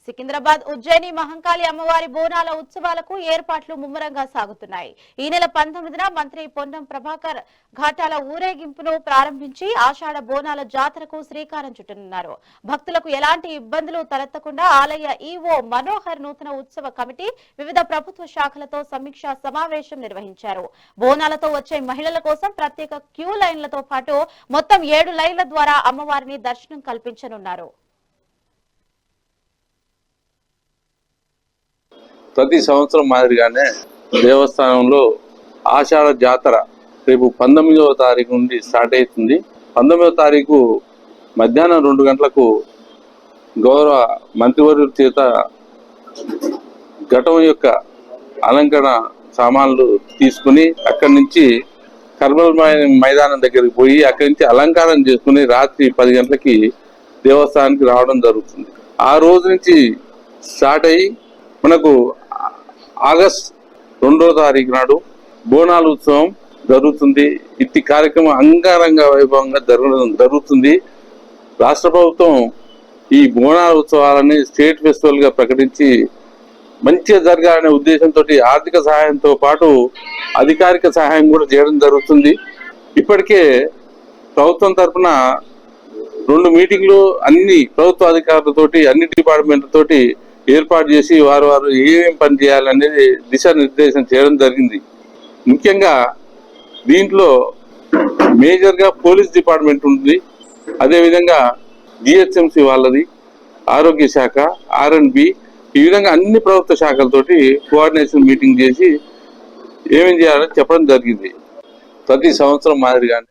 సికింద్రాబాద్ ఉజ్జయిని మహంకాళి అమ్మవారి బోనాల ఉత్సవాలకు ఏర్పాట్లు ముమ్మరంగా సాగుతున్నాయి. ఈ నెల 19న మంత్రి పొన్నం ప్రభాకర్ ఘాటాల ఊరేగింపును ప్రారంభించి ఆషాఢ బోనాల జాతరకు శ్రీకారం చుట్టనున్నారు. భక్తులకు ఎలాంటి ఇబ్బందులు తలెత్తకుండా ఆలయ ఈవో మనోహర్ నూతన ఉత్సవ కమిటీ వివిధ ప్రభుత్వ శాఖలతో సమీక్షా సమావేశం నిర్వహించారు. బోనాలతో వచ్చే మహిళల కోసం ప్రత్యేక క్యూ లైన్లతో పాటు మొత్తం 7 లైన్ల ద్వారా అమ్మవారిని దర్శనం కల్పించనున్నారు. ప్రతి సంవత్సరం మాదిరిగానే దేవస్థానంలో ఆషాఢ జాతర రేపు 19వ తారీఖు నుండి స్టార్ట్ అవుతుంది. 19వ తారీఖు మధ్యాహ్నం 2 గంటలకు గౌరవ మంత్రివర్యుల చేత ఘటం యొక్క అలంకరణ సామాన్లు తీసుకుని అక్కడి నుంచి కర్మల్ మైదానం దగ్గరికి పోయి అక్కడి నుంచి అలంకారం చేసుకుని రాత్రి 10 గంటలకి దేవస్థానానికి రావడం జరుగుతుంది. ఆ రోజు నుంచి స్టార్ట్ అయ్యి మనకు ఆగస్ట్ 2వ తారీఖు నాడు బోనాల ఉత్సవం జరుగుతుంది. ఇట్టి కార్యక్రమం అంగరంగ వైభవంగా జరుగుతుంది. రాష్ట్ర ప్రభుత్వం ఈ బోనాల ఉత్సవాలని స్టేట్ ఫెస్టివల్ గా ప్రకటించి మంచిగా జరగాలనే ఉద్దేశంతో ఆర్థిక సహాయంతో పాటు అధికారిక సహాయం కూడా చేయడం జరుగుతుంది. ఇప్పటికే ప్రభుత్వం తరఫున 2 మీటింగ్లు అన్ని ప్రభుత్వ అధికారులతోటి అన్ని డిపార్ట్మెంట్లతోటి ఏర్పాటు చేసి వారు ఏమేం పని చేయాలనేది దిశానిర్దేశం చేయడం జరిగింది. ముఖ్యంగా దీంట్లో మేజర్గా పోలీస్ డిపార్ట్మెంట్ ఉంది, అదేవిధంగా జిహెచ్ఎంసి వాళ్ళది, ఆరోగ్య శాఖ, R&B, ఈ విధంగా అన్ని ప్రభుత్వ శాఖలతోటి కోఆర్డినేషన్ మీటింగ్ చేసి ఏమేం చేయాలని చెప్పడం జరిగింది. ప్రతి సంవత్సరం మాదిరిగానే